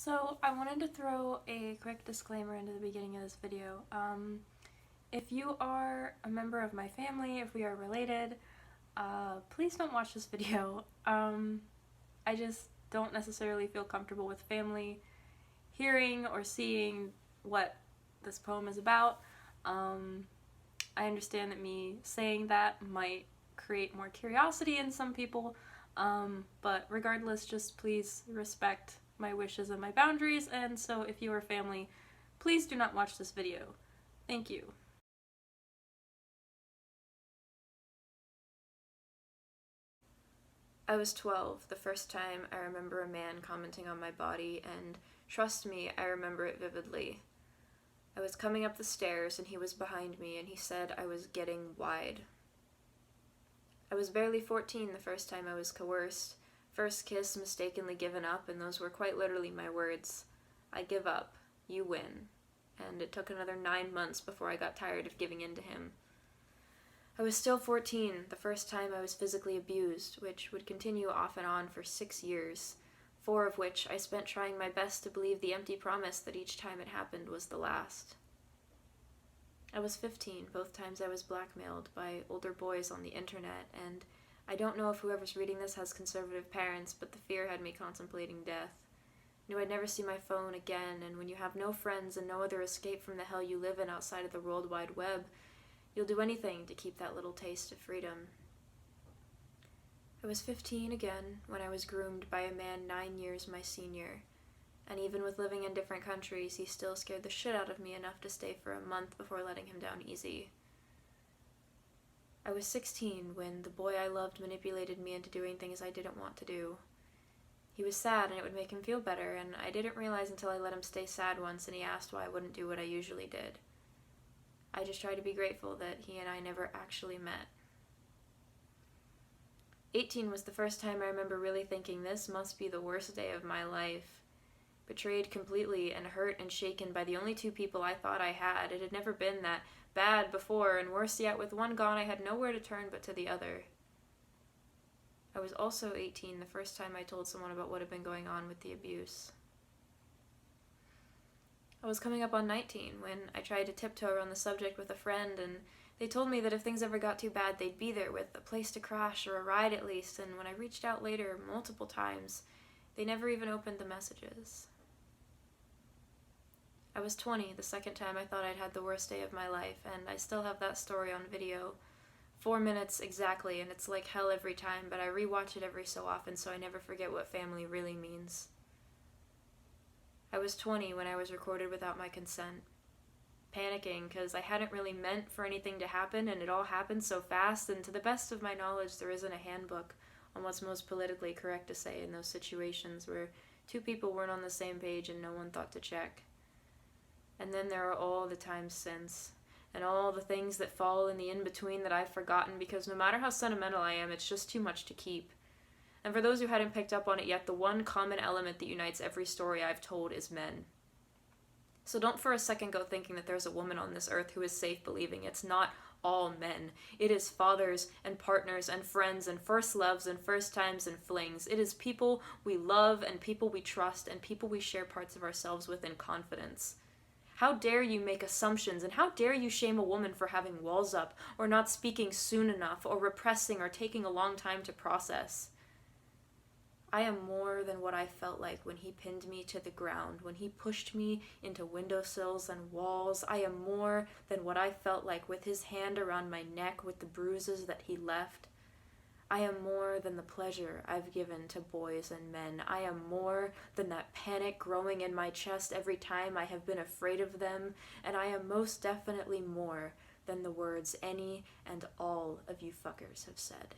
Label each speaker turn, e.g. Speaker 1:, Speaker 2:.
Speaker 1: So I wanted to throw a quick disclaimer into the beginning of this video. If you are a member of my family, if we are related, please don't watch this video. I just don't necessarily feel comfortable with family hearing or seeing what this poem is about. I understand that me saying that might create more curiosity in some people, but regardless, just please respect my wishes and my boundaries, and so if you are family, please do not watch this video. Thank you. I was 12 the first time I remember a man commenting on my body, and trust me, I remember it vividly. I was coming up the stairs and he was behind me and he said I was getting wide. I was barely 14 the first time I was coerced. First kiss mistakenly given up, and those were quite literally my words. I give up. You win. And it took another 9 months before I got tired of giving in to him. I was still 14 the first time I was physically abused, which would continue off and on for 6 years, 4 of which I spent trying my best to believe the empty promise that each time it happened was the last. I was 15 both times I was blackmailed by older boys on the internet, and I don't know if whoever's reading this has conservative parents, but the fear had me contemplating death. Knew I'd never see my phone again, and when you have no friends and no other escape from the hell you live in outside of the World Wide Web, you'll do anything to keep that little taste of freedom. I was 15 again when I was groomed by a man 9 years my senior, and even with living in different countries, he still scared the shit out of me enough to stay for a month before letting him down easy. I was 16 when the boy I loved manipulated me into doing things I didn't want to do. He was sad and it would make him feel better, and I didn't realize until I let him stay sad once and he asked why I wouldn't do what I usually did. I just tried to be grateful that he and I never actually met. 18 was the first time I remember really thinking this must be the worst day of my life. Betrayed completely and hurt and shaken by the only 2 people I thought I had. It had never been that bad before, and worse yet, with one gone I had nowhere to turn but to the other. I was also 18 the first time I told someone about what had been going on with the abuse. I was coming up on 19 when I tried to tiptoe around the subject with a friend, and they told me that if things ever got too bad, they'd be there with a place to crash or a ride at least, and when I reached out later multiple times, they never even opened the messages. I was 20 the second time I thought I'd had the worst day of my life, and I still have that story on video. 4 minutes exactly, and it's like hell every time, but I rewatch it every so often so I never forget what family really means. I was 20 when I was recorded without my consent. Panicking, because I hadn't really meant for anything to happen, and it all happened so fast, and to the best of my knowledge, there isn't a handbook on what's most politically correct to say in those situations where 2 people weren't on the same page and no one thought to check. And then there are all the times since, and all the things that fall in the in-between that I've forgotten, because no matter how sentimental I am, it's just too much to keep. And for those who hadn't picked up on it yet, the one common element that unites every story I've told is men. So don't for a second go thinking that there's a woman on this earth who is safe believing it's not all men. It is fathers and partners and friends and first loves and first times and flings. It is people we love and people we trust and people we share parts of ourselves with in confidence. How dare you make assumptions, and how dare you shame a woman for having walls up, or not speaking soon enough, or repressing, or taking a long time to process. I am more than what I felt like when he pinned me to the ground, when he pushed me into windowsills and walls. I am more than what I felt like with his hand around my neck with the bruises that he left. I am more than the pleasure I've given to boys and men. I am more than that panic growing in my chest every time I have been afraid of them, and I am most definitely more than the words any and all of you fuckers have said.